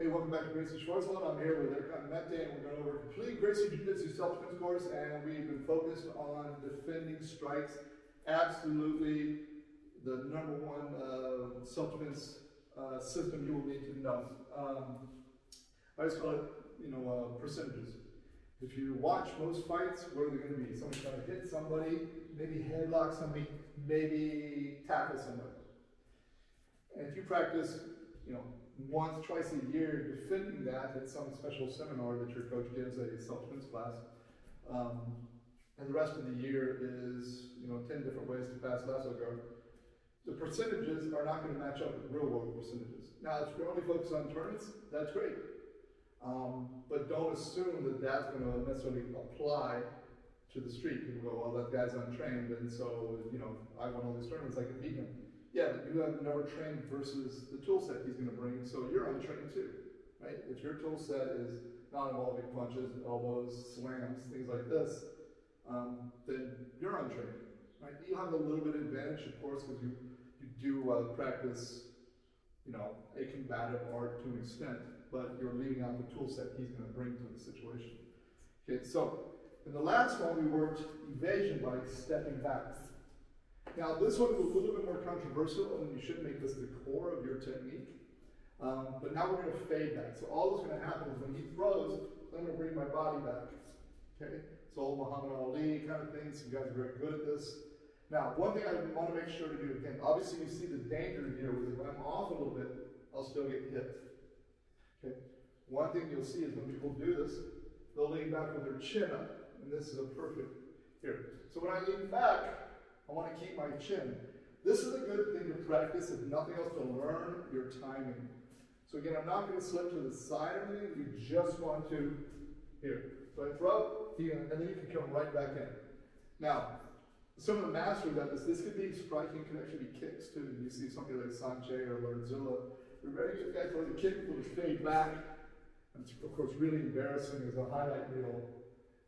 Hey, welcome back to Gracie Schwarzwald. I'm here with Eric Mette, and we're going over a complete Gracie Jiu-Jitsu Self-Defense Course, and we've been focused on defending strikes. Absolutely the number one self-defense system you will need to know. I just call it, percentages. If you watch most fights, what are they going to be? Somebody's trying to hit somebody, maybe headlock somebody, maybe tackle somebody. And if you practice, once, twice a year defending that at some special seminar that your coach gives, a self-defense class, and the rest of the year is 10 different ways to pass lasso guard, the percentages are not going to match up with real world percentages. Now, if you're only focused on tournaments, that's great. But don't assume that that's going to necessarily apply to the street. People go, well, that guy's untrained, and so, I won all these tournaments, I can beat him. Yeah, but you have never trained versus the tool set he's going to bring, so you're untrained too, right? If your tool set is not involving punches, elbows, slams, things like this, then you're untrained, right? You have a little bit of advantage, of course, because you do practice, a combative art to an extent, but you're leaving out the tool set he's going to bring to the situation. Okay, so in the last one, we worked evasion by stepping back. Now, this one is a little bit more controversial, and you shouldn't make this the core of your technique. But now we're going to fade back. So all that's going to happen is when he throws, I'm going to bring my body back. Okay? It's old Muhammad Ali kind of thing, so you guys are very good at this. Now, one thing I want to make sure to do, again, obviously you see the danger here with if I'm off a little bit, I'll still get hit. Okay? One thing you'll see is when people do this, they'll lean back with their chin up, and this is a perfect here. So when I lean back, I want to keep my chin. This is a good thing to practice, if nothing else, to learn your timing. So again, I'm not going to slip to the side or anything. You just want to, here. So I throw, and then you can come right back in. Now, some of the masters of this could be striking, can actually be kicks too. You see somebody like Sanche or Lordzilla. You're very good guy throws a kick, will just fade back. And it's, of course, really embarrassing as a highlight reel,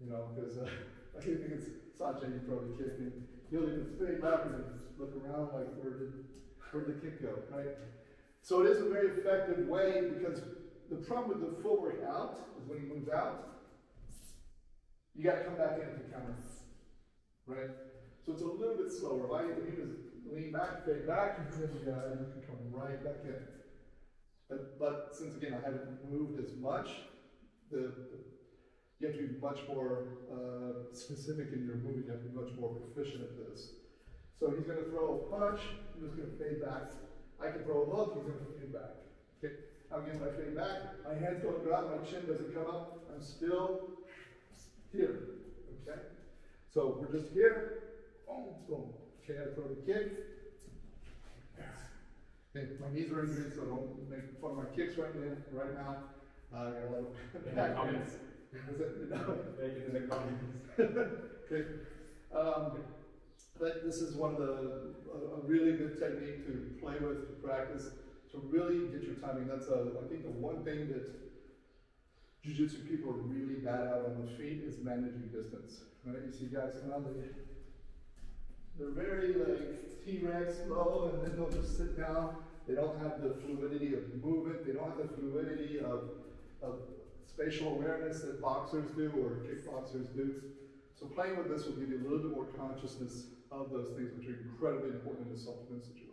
because I think it's Sanche, you throw the kick in. He'll even fade back and look around like, where did the kick go, right? So it is a very effective way, because the problem with the footwork out is when he moves out, you got to come back in to counter, right? So it's a little bit slower. If you just lean back, fade back, you can come right back in. But since, again, I haven't moved as much, you have to be much more specific in your movement. You have to be much more proficient at this. So he's going to throw a punch. I'm just going to fade back. I can throw a hook. He's going to fade back. Okay. Again, when I fade back, my hands don't go out. My chin doesn't come up. I'm still here. Okay. So we're just here. Boom, boom. Okay. I throw the kick. Okay. My knees are injured, so don't make fun of my kicks right now. I got a lot of back hands. In the comments. Okay. But this is one of a really good technique to play with, to practice, to really get your timing. That's I think the one thing that jiu-jitsu people are really bad at on the feet is managing distance. Right? You see guys come out, they're very like T-Rex low, and then they'll just sit down. They don't have the fluidity of movement. They don't have the fluidity of spatial awareness that boxers do or kickboxers do. So playing with this will give you a little bit more consciousness of those things, which are incredibly important in a self-defense situation.